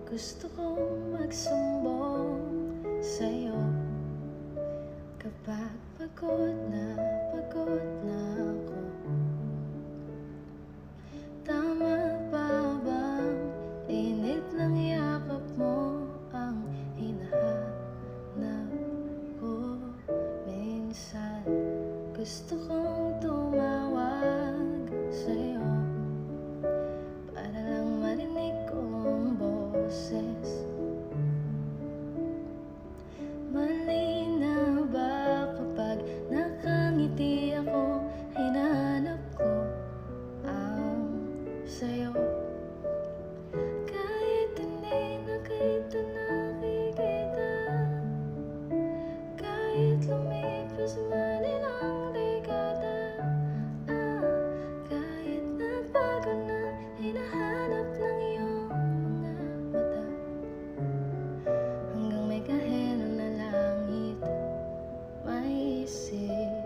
Gusto kong magsumbong sa'yo kapag pagod na ako. Tama ba bang init ng yakap mo ang hinahanap ko? Minsan gusto kong tumawag sa'yo para lang marinig kong boses. Malinaw ba kapag nakangiti ako, hinahanap ko ang sa'yo? Kahit hindi na kita nakikita, kahit lumipas man ilang dekada, kahit nagbago na, hinahanap ng iyong mga mata. Hanggang may kahel na langit, may isip